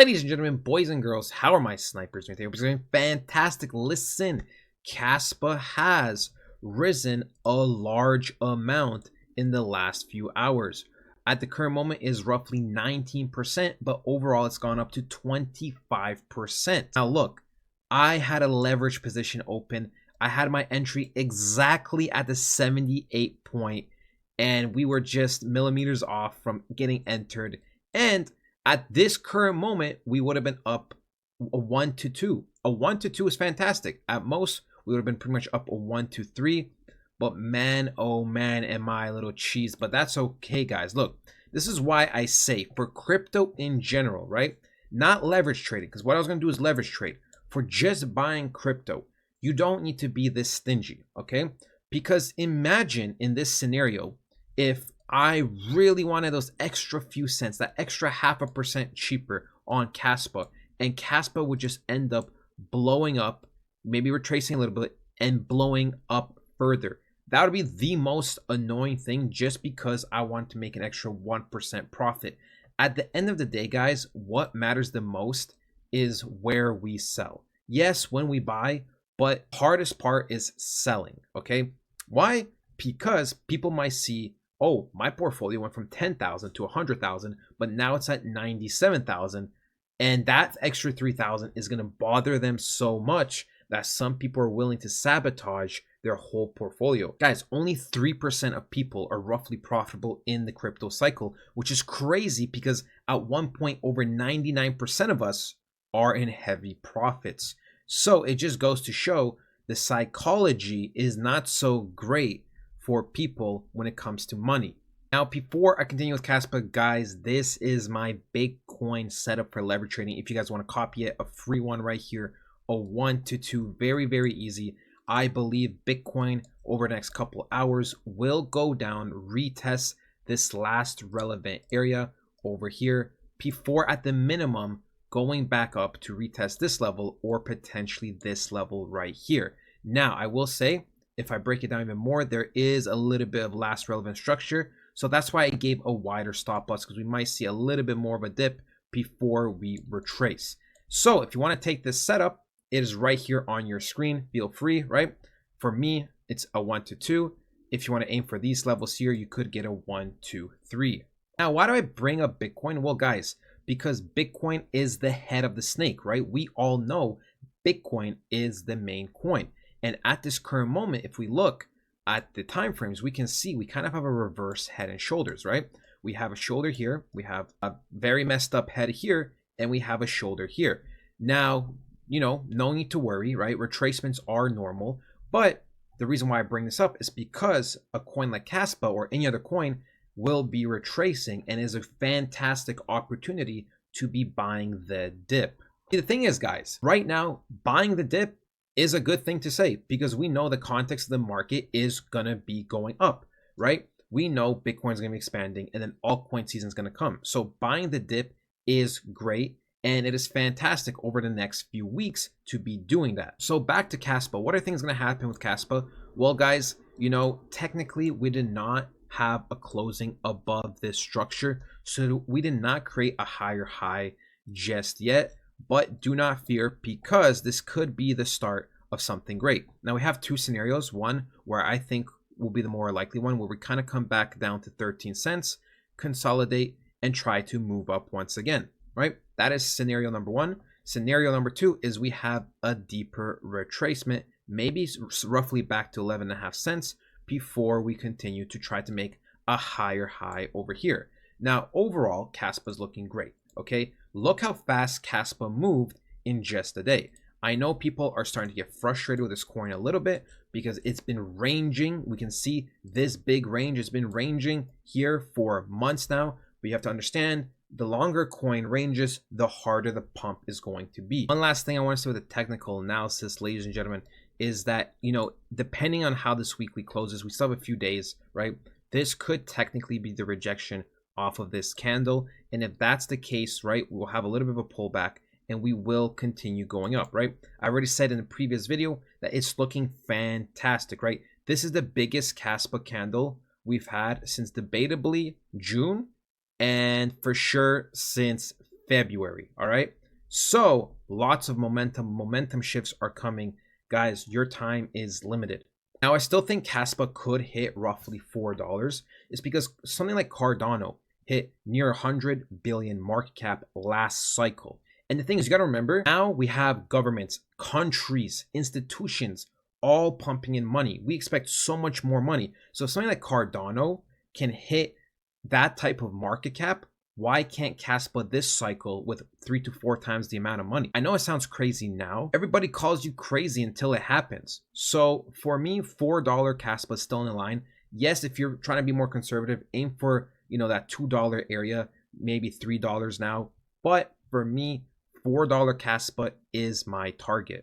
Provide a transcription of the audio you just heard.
Ladies and gentlemen, boys and girls, how are my snipers doing? They're doing fantastic. Listen, Kaspa has risen a large amount in the last few hours. At the current moment is roughly 19%, but overall it's gone up to 25%. Now look, I had a leverage position open. I had my entry exactly at the 78 point, and we were just millimeters off from getting entered. And at this current moment, we would have been up a 1 to 2. A 1 to 2 is fantastic. At most, we would have been pretty much up a 1 to 3. But man, oh man, am I a little cheese. But that's okay, guys. Look, this is why I say for crypto in general, right? Not leverage trading, because what I was going to do is leverage trade. For just buying crypto, you don't need to be this stingy, okay? Because imagine in this scenario, if I really wanted those extra few cents, that extra 0.5% cheaper on Kaspa, and Kaspa would just end up blowing up, maybe retracing a little bit and blowing up further. That would be the most annoying thing, just because I want to make an extra 1% profit. At the end of the day, guys, what matters the most is where we sell. Yes, when we buy, but hardest part is selling, okay? Why? Because people might see, oh, my portfolio went from 10,000 to 100,000, but now it's at 97,000. And that extra 3,000 is going to bother them so much that some people are willing to sabotage their whole portfolio. Guys, only 3% of people are roughly profitable in the crypto cycle, which is crazy because at one point over 99% of us are in heavy profits. So it just goes to show the psychology is not so great for people when it comes to money. Now, before I continue with Kaspa, guys, this is my Bitcoin setup for leverage trading. If you guys want to copy it, a free one right here, a 1 to 2, very, very easy. I believe Bitcoin over the next couple hours will go down, retest this last relevant area over here before at the minimum going back up to retest this level or potentially this level right here. Now, I will say, if I break it down even more, there is a little bit of last relevant structure. So that's why I gave a wider stop loss, because we might see a little bit more of a dip before we retrace. So if you want to take this setup, it is right here on your screen. Feel free, right? For me, it's a 1 to 2. If you want to aim for these levels here, you could get a 1 to 3. Now, why do I bring up Bitcoin? Well, guys, because Bitcoin is the head of the snake, right? We all know Bitcoin is the main coin. And at this current moment, if we look at the time frames, we can see we kind of have a reverse head and shoulders, right? We have a shoulder here, we have a very messed up head here, and we have a shoulder here. Now, you know, no need to worry, right? Retracements are normal, but the reason why I bring this up is because a coin like Kaspa or any other coin will be retracing and is a fantastic opportunity to be buying the dip. The thing is, guys, right now, buying the dip is a good thing to say because we know the context of the market is going to be going up, right? We know Bitcoin is going to be expanding and then altcoin season is going to come. So buying the dip is great. And it is fantastic over the next few weeks to be doing that. So back to Kaspa. What are things going to happen with Kaspa? Well, guys, you know, technically we did not have a closing above this structure. So we did not create a higher high just yet. But do not fear, because this could be the start of something great. Now we have two scenarios. One where I think will be the more likely one, where we kind of come back down to 13 cents, consolidate, and try to move up once again. Right? That is scenario number one. Scenario number two is we have a deeper retracement, maybe roughly back to 11.5 cents before we continue to try to make a higher high over here. Now, overall, Kaspa is looking great. Okay, look how fast Kaspa moved in just a day. I know people are starting to get frustrated with this coin a little bit because it's been ranging. We can see this big range has been ranging here for months now. But you have to understand, the longer coin ranges, the harder the pump is going to be. One last thing I want to say with the technical analysis, ladies and gentlemen, is that, you know, depending on how this weekly closes, we still have a few days, right? This could technically be the rejection off of this candle. And if that's the case, right, we'll have a little bit of a pullback and we will continue going up, right? I already said in the previous video that it's looking fantastic, right? This is the biggest Kaspa candle we've had since debatably June, and for sure since February. All right. So lots of momentum shifts are coming. Guys, your time is limited. Now, I still think Kaspa could hit roughly $4. It's because something like Cardano hit near 100 billion market cap last cycle. And the thing is, you got to remember, now we have governments, countries, institutions all pumping in money. We expect so much more money. So if something like Cardano can hit that type of market cap, why can't Kaspa this cycle with 3 to 4 times the amount of money? I know it sounds crazy now. Everybody calls you crazy until it happens. So for me, $4 Kaspa is still in the line. Yes, if you're trying to be more conservative, aim for, that $2 area, maybe $3 now. But for me, $4 Kaspa is my target.